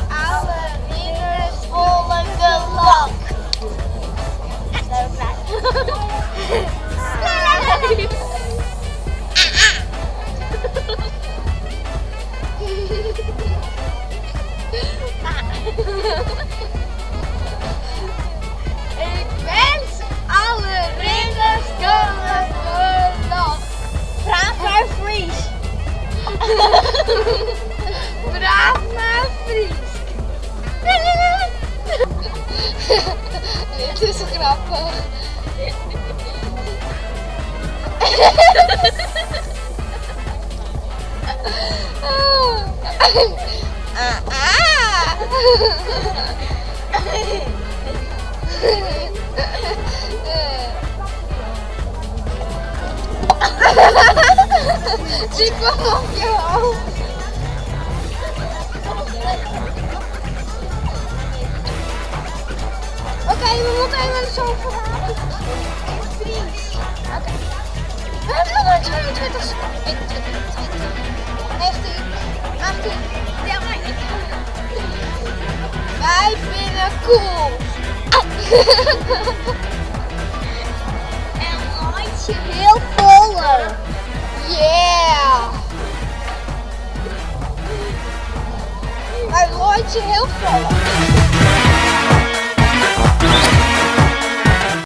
Alle ridders volgen gelach. Ik wens alle ridders gelach. Praat maar Fries. Praat maar Fries. Dit is grappig. Die kwam op je hoofd. Oké, we moeten even zo verhalen. Fries. Oké. We hebben nog 22 seconden. 21, 20, 19, 18. Ja, maar ik. Wij vinden cool. En een handje heel vol.